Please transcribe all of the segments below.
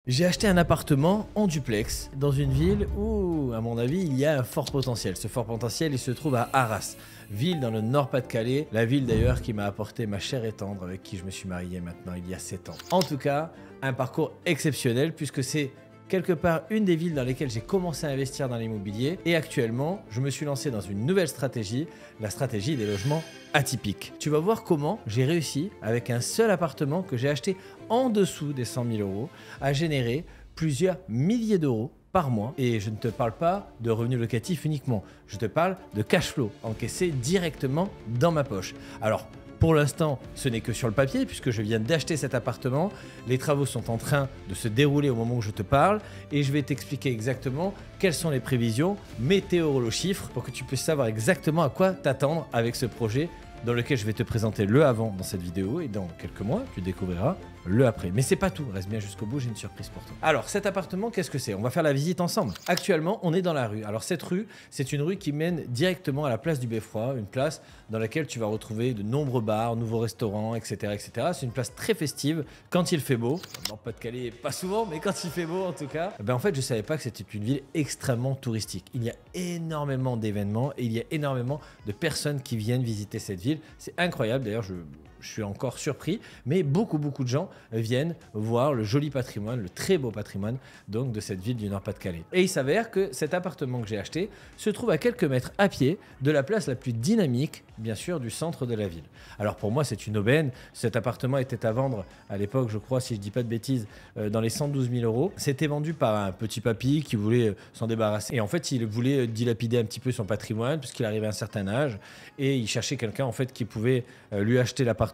J'ai acheté un appartement en duplex dans une ville où, à mon avis, il y a un fort potentiel. Ce fort potentiel, il se trouve à Arras, ville dans le Nord-Pas-de-Calais, la ville d'ailleurs qui m'a apporté ma chère et tendre avec qui je me suis marié maintenant il y a 7 ans. En tout cas, un parcours exceptionnel puisque c'est quelque part une des villes dans lesquelles j'ai commencé à investir dans l'immobilier et actuellement, je me suis lancé dans une nouvelle stratégie, la stratégie des logements atypiques. Tu vas voir comment j'ai réussi, avec un seul appartement que j'ai acheté en dessous des 100 000 euros, à générer plusieurs milliers d'euros par mois. Et je ne te parle pas de revenus locatifs uniquement, je te parle de cash flow encaissé directement dans ma poche. Alors, pour l'instant, ce n'est que sur le papier puisque je viens d'acheter cet appartement. Les travaux sont en train de se dérouler au moment où je te parle et je vais t'expliquer exactement quelles sont les prévisions, mes théories chiffres pour que tu puisses savoir exactement à quoi t'attendre avec ce projet dans lequel je vais te présenter le avant dans cette vidéo et dans quelques mois, tu découvriras le après. Mais c'est pas tout, reste bien jusqu'au bout, j'ai une surprise pour toi. Alors, cet appartement, qu'est-ce que c'est? On va faire la visite ensemble. Actuellement, on est dans la rue. Alors, cette rue, c'est une rue qui mène directement à la place du Beffroi, une place dans laquelle tu vas retrouver de nombreux bars, nouveaux restaurants, etc. etc. C'est une place très festive quand il fait beau. Dans Pas-de-Calais, pas souvent, mais quand il fait beau en tout cas. En fait, je savais pas que c'était une ville extrêmement touristique. Il y a énormément d'événements et il y a énormément de personnes qui viennent visiter cette ville. C'est incroyable, d'ailleurs je suis encore surpris, mais beaucoup de gens viennent voir le joli patrimoine, le très beau patrimoine donc de cette ville du Nord-Pas-de-Calais. Et il s'avère que cet appartement que j'ai acheté se trouve à quelques mètres à pied de la place la plus dynamique, bien sûr, du centre de la ville. Alors pour moi, c'est une aubaine. Cet appartement était à vendre à l'époque, je crois, si je dis pas de bêtises, dans les 112 000 euros. C'était vendu par un petit papy qui voulait s'en débarrasser. Et en fait, il voulait dilapider un petit peu son patrimoine puisqu'il arrivait à un certain âge et il cherchait quelqu'un en fait qui pouvait lui acheter l'appartement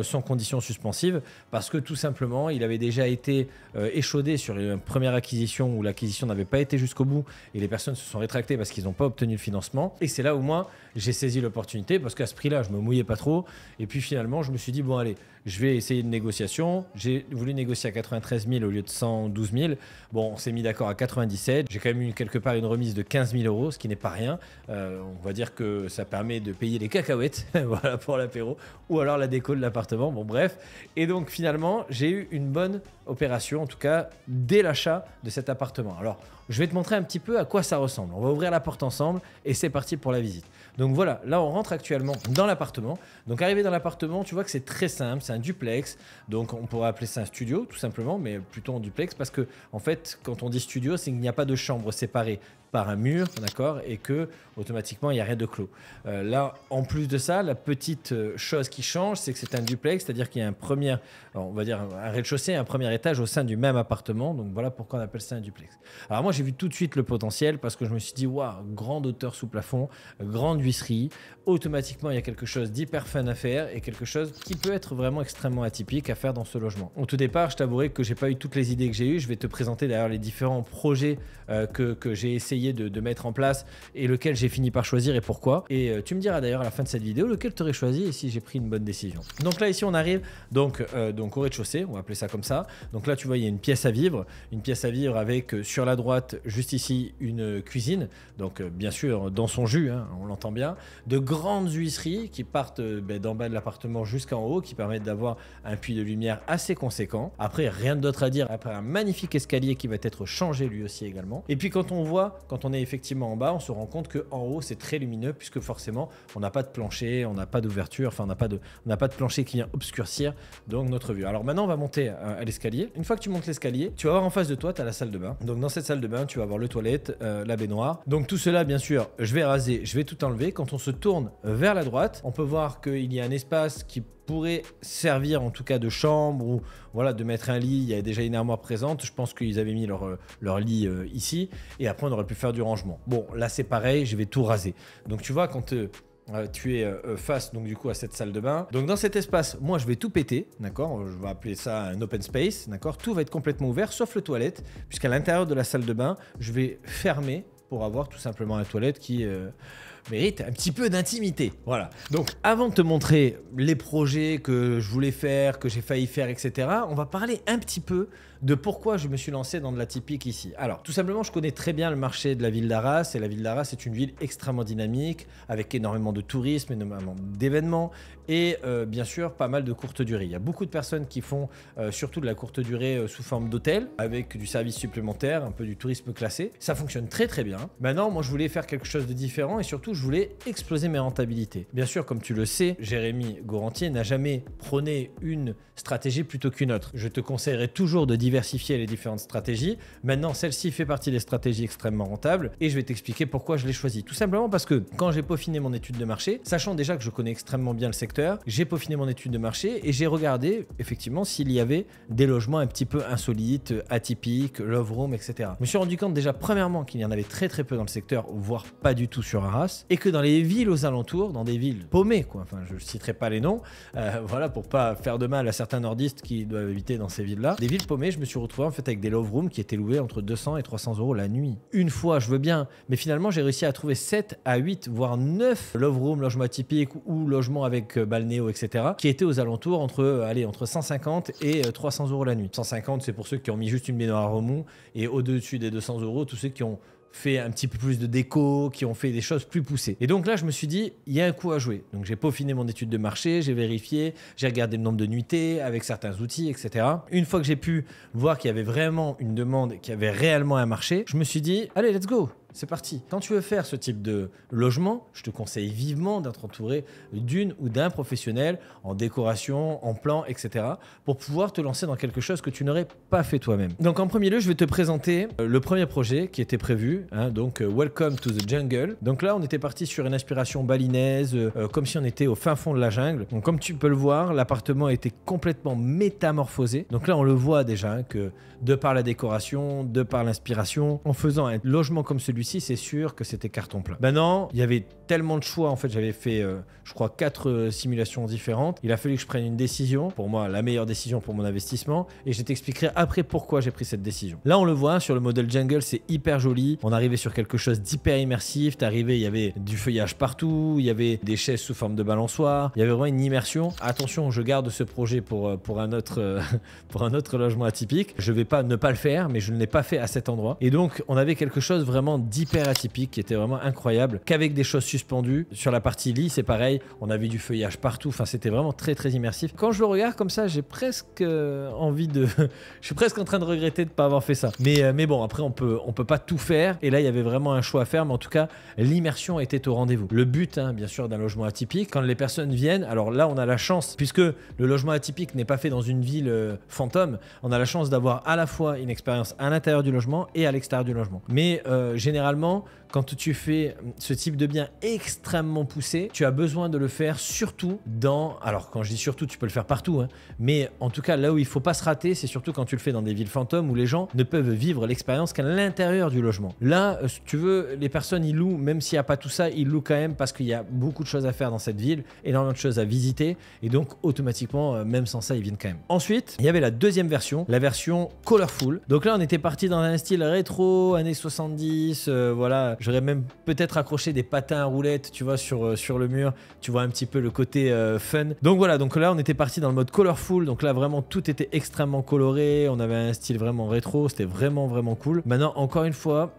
sans condition suspensive parce que tout simplement, il avait déjà été échaudé sur une première acquisition où l'acquisition n'avait pas été jusqu'au bout et les personnes se sont rétractées parce qu'ils n'ont pas obtenu le financement. Et c'est là où moi, j'ai saisi l'opportunité parce qu'à ce prix-là, je me mouillais pas trop. Et puis finalement, je me suis dit, bon allez, je vais essayer une négociation. J'ai voulu négocier à 93 000 au lieu de 112 000. Bon, on s'est mis d'accord à 97. J'ai quand même eu quelque part une remise de 15 000 euros, ce qui n'est pas rien. On va dire que ça permet de payer les cacahuètes voilà, pour l'apéro ou alors la déco de l'appartement. Bon, bref. Et donc finalement, j'ai eu une bonne opération, en tout cas dès l'achat de cet appartement. Alors, je vais te montrer un petit peu à quoi ça ressemble. On va ouvrir la porte ensemble et c'est parti pour la visite. Donc voilà, là on rentre actuellement dans l'appartement. Donc arrivé dans l'appartement, tu vois que c'est très simple, c'est un duplex. Donc on pourrait appeler ça un studio tout simplement, mais plutôt en duplex parce que en fait, quand on dit studio, c'est qu'il n'y a pas de chambre séparée par un mur, d'accord, et que automatiquement il n'y a rien de clos. Là, en plus de ça, la petite chose qui change, c'est que c'est un duplex, c'est-à-dire qu'il y a un premier, on va dire un rez-de-chaussée, un premier étage au sein du même appartement. Donc voilà pourquoi on appelle ça un duplex. Alors moi, j'ai vu tout de suite le potentiel parce que je me suis dit, waouh, grande hauteur sous plafond, grande huisserie. Automatiquement, il y a quelque chose d'hyper fun à faire et quelque chose qui peut être vraiment extrêmement atypique à faire dans ce logement. Au tout départ, je t'avouerai que j'ai pas eu toutes les idées que j'ai eues. Je vais te présenter d'ailleurs les différents projets que j'ai essayé de mettre en place et lequel j'ai fini par choisir et pourquoi. Et tu me diras d'ailleurs à la fin de cette vidéo lequel tu aurais choisi et si j'ai pris une bonne décision. Donc là, ici, on arrive donc au rez-de-chaussée, on va appeler ça comme ça. Donc là, tu vois, il y a une pièce à vivre avec sur la droite, juste ici, une cuisine. Donc bien sûr, dans son jus, hein, on l'entend bien. De grandes huisseries qui partent d'en bas de l'appartement jusqu'en haut, qui permettent d'avoir un puits de lumière assez conséquent. Après, rien d'autre à dire. Après, un magnifique escalier qui va être changé lui aussi également. Et puis quand on est effectivement en bas, on se rend compte qu'en haut, c'est très lumineux puisque forcément, on n'a pas de plancher, on n'a pas d'ouverture, enfin, on n'a pas de plancher qui vient obscurcir donc notre vue. Alors maintenant, on va monter à l'escalier. Une fois que tu montes l'escalier, tu vas voir en face de toi, tu as la salle de bain. Donc dans cette salle de bain, tu vas avoir le toilette, la baignoire. Donc tout cela, bien sûr, je vais raser, je vais tout enlever. Quand on se tourne vers la droite, on peut voir qu'il y a un espace qui pourrait servir en tout cas de chambre ou voilà, de mettre un lit. Il y a déjà une armoire présente. Je pense qu'ils avaient mis leur lit ici et après on aurait pu faire du rangement. Bon, là c'est pareil, je vais tout raser. Donc tu vois, quand tu es face donc du coup à cette salle de bain. Donc dans cet espace, moi je vais tout péter, d'accord. Je vais appeler ça un open space, d'accord. Tout va être complètement ouvert sauf le toilette, puisqu'à l'intérieur de la salle de bain, je vais fermer pour avoir tout simplement un toilette qui mérite un petit peu d'intimité. Voilà. Donc, avant de te montrer les projets que je voulais faire, que j'ai failli faire, etc., on va parler un petit peu de pourquoi je me suis lancé dans de l'atypique ici. Alors, tout simplement, je connais très bien le marché de la ville d'Arras, et la ville d'Arras est une ville extrêmement dynamique, avec énormément de tourisme, énormément d'événements, et bien sûr, pas mal de courte durée. Il y a beaucoup de personnes qui font surtout de la courte durée sous forme d'hôtel, avec du service supplémentaire, un peu du tourisme classé. Ça fonctionne très très bien. Maintenant, moi, je voulais faire quelque chose de différent, et surtout, je voulais exploser mes rentabilités. Bien sûr, comme tu le sais, Jérémy Gorantier n'a jamais prôné une stratégie plutôt qu'une autre. Je te conseillerais toujours de diversifier les différentes stratégies. Maintenant, celle-ci fait partie des stratégies extrêmement rentables et je vais t'expliquer pourquoi je l'ai choisi. Tout simplement parce que quand j'ai peaufiné mon étude de marché, sachant déjà que je connais extrêmement bien le secteur, j'ai peaufiné mon étude de marché et j'ai regardé effectivement s'il y avait des logements un petit peu insolites, atypiques, love room, etc. Je me suis rendu compte déjà premièrement qu'il y en avait très très peu dans le secteur, voire pas du tout sur Arras, et que dans les villes aux alentours, dans des villes paumées, quoi, enfin je ne citerai pas les noms, voilà, pour pas faire de mal à certains nordistes qui doivent habiter dans ces villes-là, des villes paumées, je me suis retrouvé en fait avec des love rooms qui étaient loués entre 200 et 300 euros la nuit. Une fois, je veux bien, mais finalement j'ai réussi à trouver 7 à 8 voire 9 love rooms, logements atypiques ou logements avec balnéo, etc. qui étaient aux alentours entre 150 et 300 euros la nuit. 150, c'est pour ceux qui ont mis juste une baignoire à remous, et au-dessus des 200 euros, tous ceux qui ont fait un petit peu plus de déco, qui ont fait des choses plus poussées. Et donc là, je me suis dit, il y a un coup à jouer. Donc j'ai peaufiné mon étude de marché, j'ai vérifié, j'ai regardé le nombre de nuitées avec certains outils, etc. Une fois que j'ai pu voir qu'il y avait vraiment une demande, qu'il y avait réellement un marché, je me suis dit, allez, let's go. C'est parti. Quand tu veux faire ce type de logement, je te conseille vivement d'être entouré d'une ou d'un professionnel en décoration, en plan, etc. pour pouvoir te lancer dans quelque chose que tu n'aurais pas fait toi-même. Donc en premier lieu, je vais te présenter le premier projet qui était prévu, donc Welcome to the Jungle. Donc là, on était parti sur une inspiration balinaise, comme si on était au fin fond de la jungle. Donc comme tu peux le voir, l'appartement était complètement métamorphosé. Donc là, on le voit déjà que de par la décoration, de par l'inspiration, en faisant un logement comme celui-ci, c'est sûr que c'était carton plein. Maintenant, il y avait tellement de choix. En fait, j'avais fait, je crois, 4 simulations différentes. Il a fallu que je prenne une décision. Pour moi, la meilleure décision pour mon investissement. Et je t'expliquerai après pourquoi j'ai pris cette décision. Là, on le voit sur le modèle Jungle, c'est hyper joli. On arrivait sur quelque chose d'hyper immersif. T'arrivais, il y avait du feuillage partout. Il y avait des chaises sous forme de balançoire. Il y avait vraiment une immersion. Attention, je garde ce projet pour un autre, pour un autre logement atypique. Je vais pas ne pas le faire, mais je ne l'ai pas fait à cet endroit. Et donc, on avait quelque chose vraiment d'hyper atypique qui était vraiment incroyable, qu'avec des choses suspendues. Sur la partie lit, c'est pareil, on avait du feuillage partout, enfin c'était vraiment très très immersif. Quand je le regarde comme ça, j'ai presque envie de... je suis presque en train de regretter de ne pas avoir fait ça. Mais bon, après on peut pas tout faire, et là il y avait vraiment un choix à faire, mais en tout cas, l'immersion était au rendez-vous. Le but, bien sûr, d'un logement atypique, quand les personnes viennent, alors là on a la chance, puisque le logement atypique n'est pas fait dans une ville fantôme, on a la chance d'avoir à la fois une expérience à l'intérieur du logement et à l'extérieur du logement. Mais généralement, quand tu fais ce type de bien extrêmement poussé, tu as besoin de le faire surtout dans... Alors quand je dis surtout, tu peux le faire partout, mais en tout cas là où il ne faut pas se rater, c'est surtout quand tu le fais dans des villes fantômes où les gens ne peuvent vivre l'expérience qu'à l'intérieur du logement. Là, si tu veux, les personnes ils louent, même s'il n'y a pas tout ça, ils louent quand même parce qu'il y a beaucoup de choses à faire dans cette ville, énormément de choses à visiter, et donc automatiquement, même sans ça, ils viennent quand même. Ensuite, il y avait la deuxième version, la version colorful. Donc là, on était parti dans un style rétro, années 70, voilà. J'aurais même peut-être accroché des patins à roulettes, tu vois, sur le mur. Tu vois un petit peu le côté fun. Donc voilà, donc là, on était parti dans le mode colorful. Donc là, vraiment, tout était extrêmement coloré. On avait un style vraiment rétro. C'était vraiment, vraiment cool. Maintenant, encore une fois,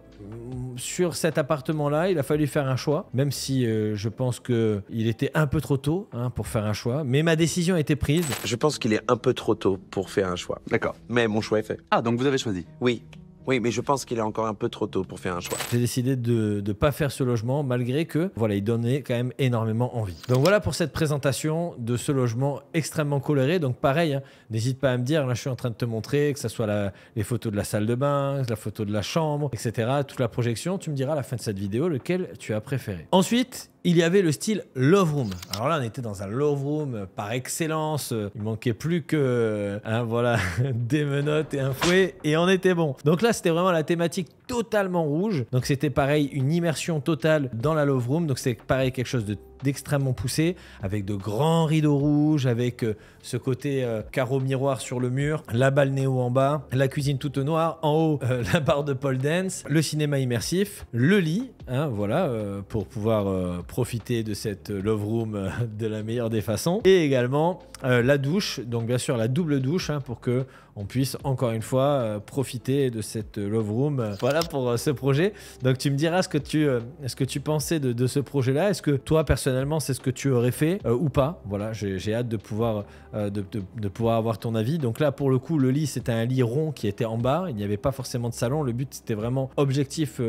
sur cet appartement-là, il a fallu faire un choix, même si je pense qu'il était un peu trop tôt pour faire un choix. Mais ma décision a été prise. Je pense qu'il est un peu trop tôt pour faire un choix. D'accord. Mais mon choix est fait. Ah, donc vous avez choisi? Oui. Oui, mais je pense qu'il est encore un peu trop tôt pour faire un choix. J'ai décidé de ne pas faire ce logement, malgré que, voilà, il donnait quand même énormément envie. Donc voilà pour cette présentation de ce logement extrêmement coloré. Donc pareil, n'hésite pas à me dire, là je suis en train de te montrer, que ce soit les photos de la salle de bain, la photo de la chambre, etc. Toute la projection, tu me diras à la fin de cette vidéo lequel tu as préféré. Ensuite, il y avait le style Love Room. Alors là, on était dans un Love Room par excellence. Il manquait plus que voilà, des menottes et un fouet et on était bon. Donc là, c'était vraiment la thématique totalement rouge. Donc c'était pareil, une immersion totale dans la Love Room. Donc c'est pareil, quelque chose de d'extrêmement poussé, avec de grands rideaux rouges, avec ce côté carreau miroir sur le mur, la balle néo en bas, la cuisine toute noire, en haut la barre de pole dance, le cinéma immersif, le lit, hein, voilà, pour pouvoir profiter de cette love room de la meilleure des façons, et également la douche, donc bien sûr la double douche, hein, pour que on puisse encore une fois profiter de cette love room. Voilà pour ce projet. Donc tu me diras ce que tu pensais de ce projet-là. Est-ce que toi personnellement c'est ce que tu aurais fait ou pas? Voilà, j'ai hâte de pouvoir avoir ton avis. Donc là pour le coup le lit c'était un lit rond qui était en bas. Il n'y avait pas forcément de salon. Le but c'était vraiment objectif.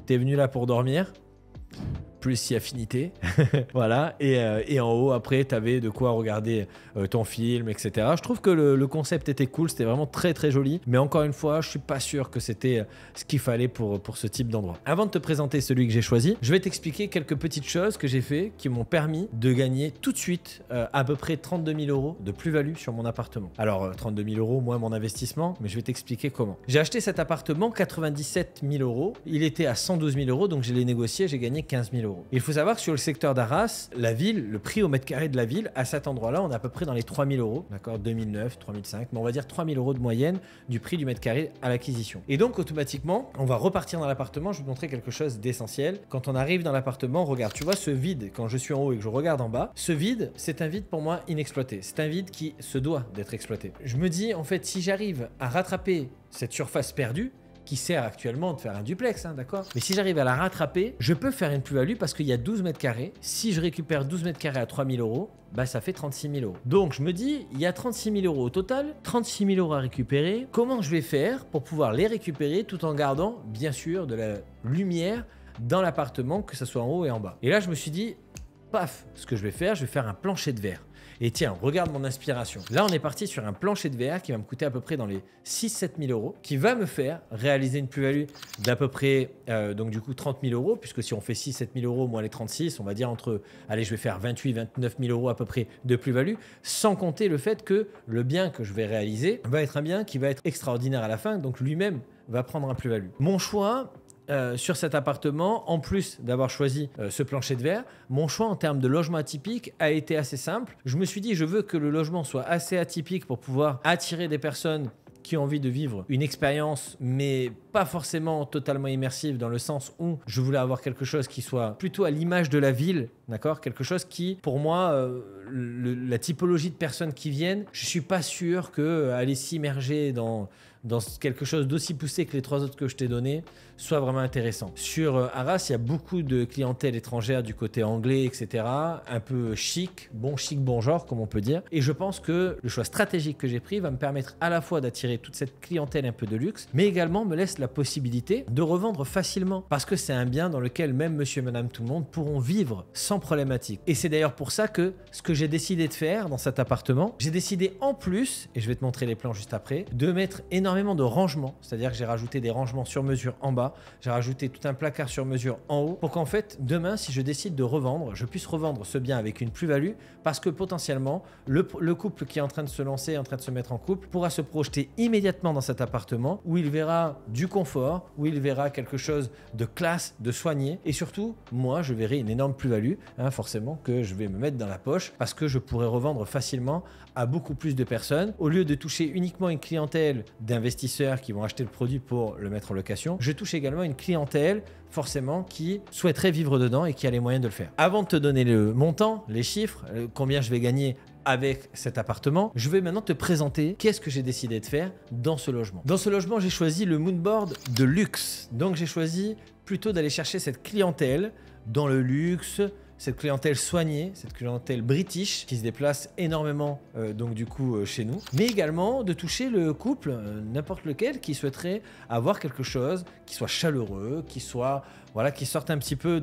T'es venu là pour dormir. Plus si affinité. Voilà. Et en haut, après, tu avais de quoi regarder ton film, etc. Je trouve que le concept était cool. C'était vraiment très, très joli. Mais encore une fois, je suis pas sûr que c'était ce qu'il fallait pour ce type d'endroit. Avant de te présenter celui que j'ai choisi, je vais t'expliquer quelques petites choses que j'ai fait qui m'ont permis de gagner tout de suite à peu près 32 000 euros de plus-value sur mon appartement. Alors, 32 000 euros moins mon investissement, mais je vais t'expliquer comment. J'ai acheté cet appartement 97 000 euros. Il était à 112 000 euros, donc je l'ai négocié. J'ai gagné 15 000 euros. Il faut savoir que sur le secteur d'Arras, la ville, le prix au mètre carré de la ville, à cet endroit-là, on est à peu près dans les 3 000 euros, d'accord, 2009, 3005, mais on va dire 3 000 euros de moyenne du prix du mètre carré à l'acquisition. Et donc, automatiquement, on va repartir dans l'appartement. Je vais te montrer quelque chose d'essentiel. Quand on arrive dans l'appartement, regarde, tu vois ce vide, quand je suis en haut et que je regarde en bas, ce vide, c'est un vide pour moi inexploité. C'est un vide qui se doit d'être exploité. Je me dis, en fait, si j'arrive à rattraper cette surface perdue, qui sert actuellement de faire un duplex, hein, d'accord? Mais si j'arrive à la rattraper, je peux faire une plus-value parce qu'il y a 12 mètres carrés. Si je récupère 12 mètres carrés à 3 000 euros, bah ça fait 36 000 euros. Donc je me dis, il y a 36 000 euros au total, 36 000 euros à récupérer. Comment je vais faire pour pouvoir les récupérer tout en gardant, bien sûr, de la lumière dans l'appartement, que ce soit en haut et en bas? Et là, je me suis dit, paf, ce que je vais faire un plancher de verre. Et tiens, regarde mon inspiration. Là, on est parti sur un plancher de verre qui va me coûter à peu près dans les 6-7 000 euros, qui va me faire réaliser une plus-value d'à peu près, donc du coup, 30 000 euros, puisque si on fait 6-7 000 euros moins les 36, on va dire entre, allez, je vais faire 28-29 000 euros à peu près de plus-value, sans compter le fait que le bien que je vais réaliser va être un bien qui va être extraordinaire à la fin, donc lui-même va prendre un plus-value. Mon choix, sur cet appartement, en plus d'avoir choisi ce plancher de verre, mon choix en termes de logement atypique a été assez simple. Je me suis dit, je veux que le logement soit assez atypique pour pouvoir attirer des personnes qui ont envie de vivre une expérience, mais pas forcément totalement immersive, dans le sens où je voulais avoir quelque chose qui soit plutôt à l'image de la ville, d'accord? Quelque chose qui, pour moi, la typologie de personnes qui viennent, je suis pas sûr que aller s'immerger dans quelque chose d'aussi poussé que les 3 autres que je t'ai donnés soit vraiment intéressant. Sur Arras, il y a beaucoup de clientèle étrangère du côté anglais, etc. Un peu chic, bon genre, comme on peut dire. Et je pense que le choix stratégique que j'ai pris va me permettre à la fois d'attirer toute cette clientèle un peu de luxe, mais également me laisse la possibilité de revendre facilement. Parce que c'est un bien dans lequel même monsieur et madame tout le monde pourront vivre sans problématique. Et c'est d'ailleurs pour ça que ce que j'ai décidé de faire dans cet appartement, j'ai décidé en plus, et je vais te montrer les plans juste après, de mettre énormément de rangements. C'est-à-dire que j'ai rajouté des rangements sur mesure en bas, j'ai rajouté tout un placard sur mesure en haut, pour qu'en fait, demain, si je décide de revendre, je puisse revendre ce bien avec une plus-value, parce que potentiellement, le couple qui est en train de se lancer, en train de se mettre en couple, pourra se projeter immédiatement dans cet appartement, où il verra du confort, où il verra quelque chose de classe, de soigné, et surtout, moi, je verrai une énorme plus-value, hein, forcément, que je vais me mettre dans la poche, parce que je pourrai revendre facilement à beaucoup plus de personnes. Au lieu de toucher uniquement une clientèle d'investisseurs qui vont acheter le produit pour le mettre en location, je touche également une clientèle forcément qui souhaiterait vivre dedans et qui a les moyens de le faire. Avant de te donner le montant, les chiffres, combien je vais gagner avec cet appartement, je vais maintenant te présenter qu'est-ce que j'ai décidé de faire dans ce logement. Dans ce logement, j'ai choisi le moodboard de luxe. Donc j'ai choisi plutôt d'aller chercher cette clientèle dans le luxe, cette clientèle soignée, cette clientèle british qui se déplace énormément donc du coup chez nous, mais également de toucher le couple, n'importe lequel, qui souhaiterait avoir quelque chose qui soit chaleureux, qui soit voilà, qui sorte un petit peu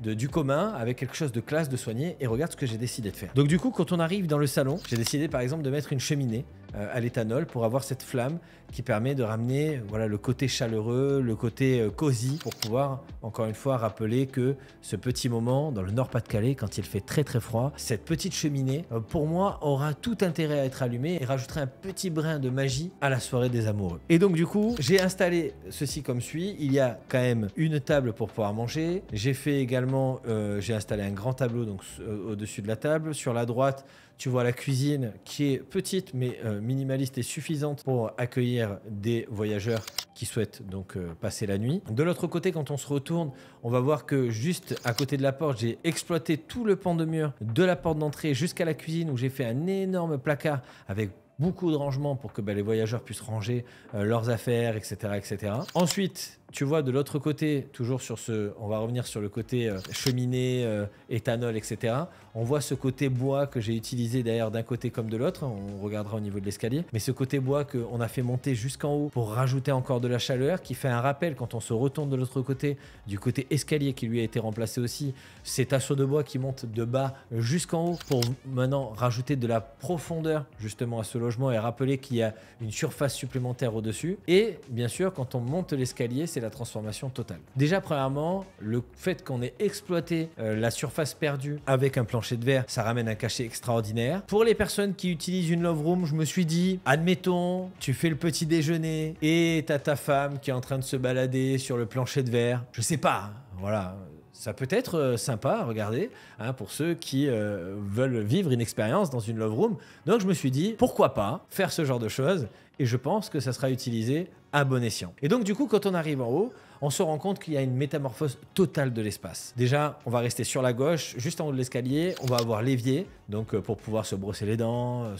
du commun avec quelque chose de classe, de soigné. Et regarde ce que j'ai décidé de faire. Donc du coup, quand on arrive dans le salon, j'ai décidé par exemple de mettre une cheminée à l'éthanol pour avoir cette flamme qui permet de ramener voilà, le côté chaleureux, le côté cosy, pour pouvoir encore une fois rappeler que ce petit moment dans le Nord-Pas-de-Calais, quand il fait très très froid, cette petite cheminée pour moi aura tout intérêt à être allumée et rajouterait un petit brin de magie à la soirée des amoureux. Et donc du coup, j'ai installé ceci comme suit. Il y a quand même une table pour pouvoir manger. J'ai fait également, j'ai installé un grand tableau donc au-dessus de la table. Sur la droite, tu vois la cuisine qui est petite mais minimaliste et suffisante pour accueillir des voyageurs qui souhaitent donc passer la nuit. De l'autre côté, quand on se retourne, on va voir que juste à côté de la porte, j'ai exploité tout le pan de mur de la porte d'entrée jusqu'à la cuisine où j'ai fait un énorme placard avec beaucoup de rangements pour que les voyageurs puissent ranger leurs affaires, etc., etc. Ensuite, tu vois de l'autre côté, toujours sur ce, on va revenir sur le côté cheminée, éthanol, etc. On voit ce côté bois que j'ai utilisé d'ailleurs d'un côté comme de l'autre. On regardera au niveau de l'escalier. Mais ce côté bois qu'on a fait monter jusqu'en haut pour rajouter encore de la chaleur, qui fait un rappel quand on se retourne de l'autre côté, du côté escalier qui lui a été remplacé aussi. Ces tasseaux de bois qui montent de bas jusqu'en haut pour maintenant rajouter de la profondeur justement à ce logement et rappeler qu'il y a une surface supplémentaire au-dessus. Et bien sûr, quand on monte l'escalier, c'est la transformation totale. Déjà, premièrement, le fait qu'on ait exploité la surface perdue avec un plancher de verre, ça ramène un cachet extraordinaire. Pour les personnes qui utilisent une love room, je me suis dit, admettons, tu fais le petit déjeuner et t'as ta femme qui est en train de se balader sur le plancher de verre. Je sais pas, voilà. Ça peut être sympa à regarder pour ceux qui veulent vivre une expérience dans une love room. Donc je me suis dit, pourquoi pas faire ce genre de choses, et je pense que ça sera utilisé à bon escient. Et donc du coup, quand on arrive en haut, on se rend compte qu'il y a une métamorphose totale de l'espace. Déjà, on va rester sur la gauche, juste en haut de l'escalier, on va avoir l'évier, donc pour pouvoir se brosser les dents,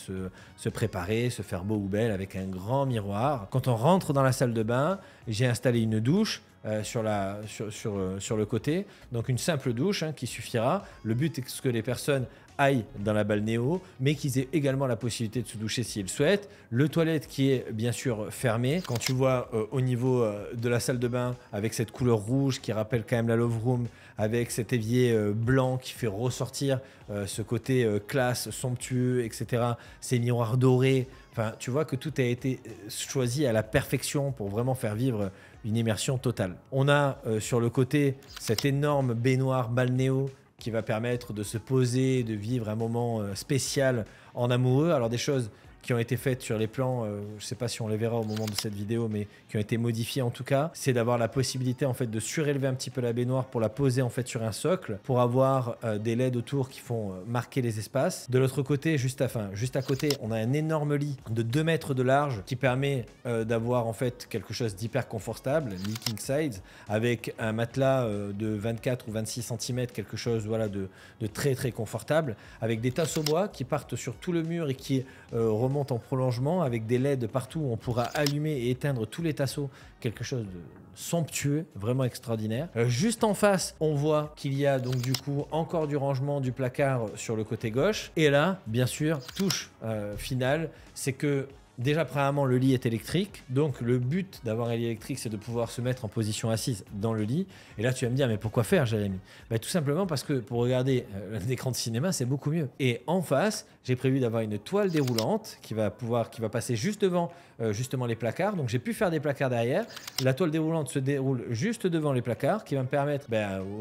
se préparer, se faire beau ou belle avec un grand miroir. Quand on rentre dans la salle de bain, j'ai installé une douche sur le côté, donc une simple douche qui suffira. Le but est que les personnes aillent dans la balnéo, mais qu'ils aient également la possibilité de se doucher s'ils souhaitent. Le toilette qui est bien sûr fermé. Quand tu vois au niveau de la salle de bain avec cette couleur rouge qui rappelle quand même la love room, avec cet évier blanc qui fait ressortir ce côté classe, somptueux, etc. Ces miroirs dorés. Enfin, tu vois que tout a été choisi à la perfection pour vraiment faire vivre une immersion totale. On a sur le côté cette énorme baignoire balnéo qui va permettre de se poser, de vivre un moment spécial en amoureux. Alors des choses qui ont été faites sur les plans, je ne sais pas si on les verra au moment de cette vidéo, mais qui ont été modifiées en tout cas, c'est d'avoir la possibilité en fait de surélever un petit peu la baignoire pour la poser en fait sur un socle, pour avoir des LED autour qui font marquer les espaces. De l'autre côté, juste à côté, on a un énorme lit de 2 mètres de large qui permet d'avoir en fait quelque chose d'hyper confortable, lit king size, avec un matelas de 24 ou 26 cm, quelque chose voilà, de très très confortable, avec des tasses au bois qui partent sur tout le mur et qui remontent en prolongement avec des LED partout où on pourra allumer et éteindre tous les tasseaux, quelque chose de somptueux, vraiment extraordinaire. Juste en face, on voit qu'il y a donc du coup encore du rangement du placard sur le côté gauche. Et là, bien sûr, touche finale, c'est que déjà, premièrement, le lit est électrique. Donc, le but d'avoir un lit électrique, c'est de pouvoir se mettre en position assise dans le lit. Et là, tu vas me dire, mais pourquoi faire, Jérémy? Tout simplement parce que pour regarder l'écran de cinéma, c'est beaucoup mieux. Et en face, j'ai prévu d'avoir une toile déroulante qui va passer juste devant justement les placards. Donc, j'ai pu faire des placards derrière. La toile déroulante se déroule juste devant les placards, qui va me permettre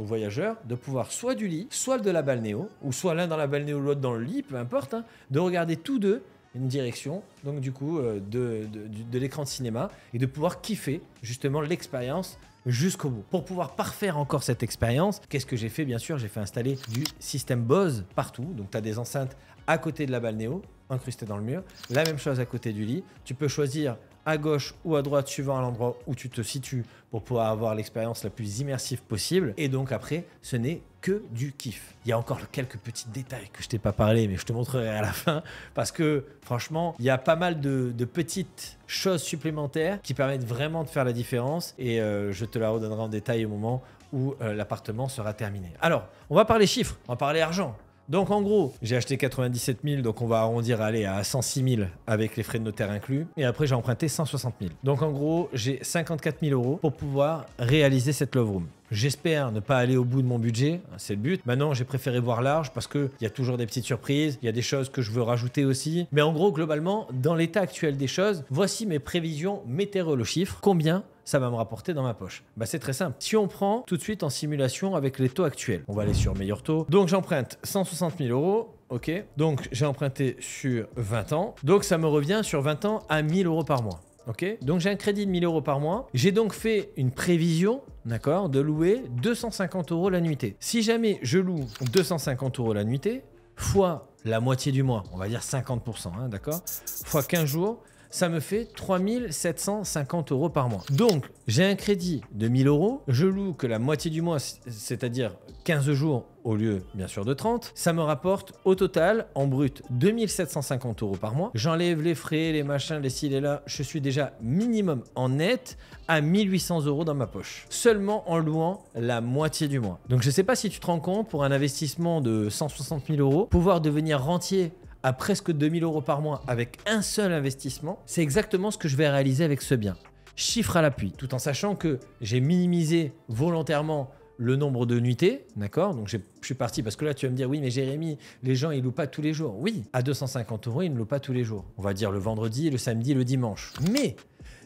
aux voyageurs de pouvoir soit du lit, soit de la balnéo, ou soit l'un dans la balnéo, l'autre dans le lit, peu importe, de regarder tous deux une direction, donc du coup de l'écran de cinéma, et de pouvoir kiffer justement l'expérience jusqu'au bout. Pour pouvoir parfaire encore cette expérience, qu'est-ce que j'ai fait? Bien sûr, j'ai fait installer du système Bose partout. Donc tu as des enceintes à côté de la balnéo, incrustées dans le mur. La même chose à côté du lit. Tu peux choisir à gauche ou à droite suivant à l'endroit où tu te situes pour pouvoir avoir l'expérience la plus immersive possible. Et donc après, ce n'est que du kiff. Il y a encore quelques petits détails que je t'ai pas parlé, mais je te montrerai à la fin, parce que franchement, il y a pas mal de petites choses supplémentaires qui permettent vraiment de faire la différence, et je te la redonnerai en détail au moment où l'appartement sera terminé. Alors, on va parler chiffres, on va parler argent. Donc en gros, j'ai acheté 97 000, donc on va arrondir à 106 000 avec les frais de notaire inclus. Et après, j'ai emprunté 160 000. Donc en gros, j'ai 54 000 € pour pouvoir réaliser cette love room. J'espère ne pas aller au bout de mon budget, c'est le but. Maintenant, j'ai préféré voir large parce qu'il y a toujours des petites surprises, il y a des choses que je veux rajouter aussi. Mais en gros, globalement, dans l'état actuel des choses, voici mes prévisions météorologiques. Combien ça va me rapporter dans ma poche? C'est très simple. Si on prend tout de suite en simulation avec les taux actuels, on va aller sur meilleur taux. Donc j'emprunte 160 000 €. Ok, donc j'ai emprunté sur 20 ans. Donc ça me revient sur 20 ans à 1 000 € par mois. Ok, donc j'ai un crédit de 1 000 € par mois. J'ai donc fait une prévision d'accord, de louer 250 € la nuitée. Si jamais je loue 250 € la nuitée, fois la moitié du mois, on va dire 50%, hein, d'accord, fois 15 jours, ça me fait 3 750 € par mois. Donc, j'ai un crédit de 1 000 €, je loue que la moitié du mois, c'est-à-dire 15 jours au lieu, bien sûr, de 30. Ça me rapporte au total, en brut, 2 750 € par mois. J'enlève les frais, les machins, les ci, les là. Je suis déjà minimum en net à 1 800 € dans ma poche. Seulement en louant la moitié du mois. Donc, je ne sais pas si tu te rends compte, pour un investissement de 160 000 €, pouvoir devenir rentier à presque 2 000 € par mois avec un seul investissement, c'est exactement ce que je vais réaliser avec ce bien. Chiffre à l'appui, tout en sachant que j'ai minimisé volontairement le nombre de nuitées, d'accord? Donc je suis parti, parce que là tu vas me dire, oui mais Jérémy, les gens ils louent pas tous les jours. Oui, à 250 € ils ne louent pas tous les jours. On va dire le vendredi, le samedi, le dimanche. Mais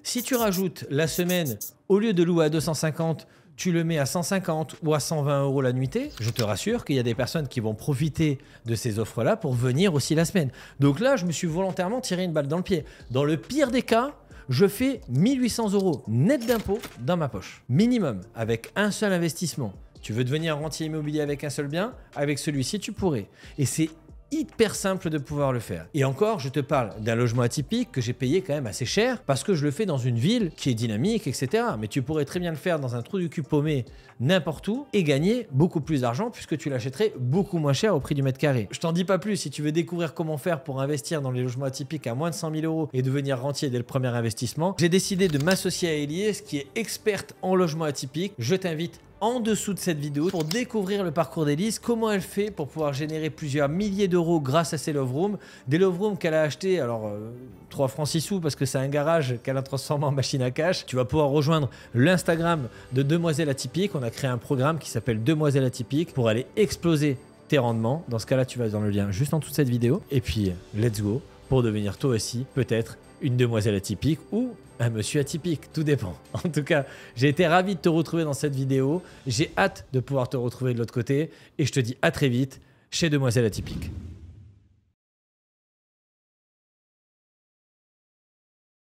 si tu rajoutes la semaine, au lieu de louer à 250, tu le mets à 150 ou à 120 € la nuitée, je te rassure qu'il y a des personnes qui vont profiter de ces offres-là pour venir aussi la semaine. Donc là, je me suis volontairement tiré une balle dans le pied. Dans le pire des cas, je fais 1 800 € net d'impôts dans ma poche. Minimum, avec un seul investissement. Tu veux devenir rentier immobilier avec un seul bien? Avec celui-ci, tu pourrais. Et c'est hyper simple de pouvoir le faire. Et encore, je te parle d'un logement atypique que j'ai payé quand même assez cher parce que je le fais dans une ville qui est dynamique, etc. Mais tu pourrais très bien le faire dans un trou du cul paumé n'importe où et gagner beaucoup plus d'argent puisque tu l'achèterais beaucoup moins cher au prix du mètre carré. Je t'en dis pas plus. Si tu veux découvrir comment faire pour investir dans les logements atypiques à moins de 100 000 € et devenir rentier dès le premier investissement, j'ai décidé de m'associer à Eliès qui est experte en logement atypique. Je t'invite en dessous de cette vidéo pour découvrir le parcours d'Elise, comment elle fait pour pouvoir générer plusieurs milliers d'euros grâce à ses love rooms. Des love rooms qu'elle a acheté, alors 3 francs 6 sous parce que c'est un garage qu'elle a transformé en machine à cash. Tu vas pouvoir rejoindre l'Instagram de Demoiselle Atypique. On a créé un programme qui s'appelle Demoiselle Atypique pour aller exploser tes rendements. Dans ce cas-là, tu vas dans le lien juste en dessous de cette vidéo. Et puis, let's go pour devenir toi aussi peut-être une demoiselle atypique ou un monsieur atypique, tout dépend. En tout cas, j'ai été ravi de te retrouver dans cette vidéo. J'ai hâte de pouvoir te retrouver de l'autre côté et je te dis à très vite chez Demoiselle Atypique.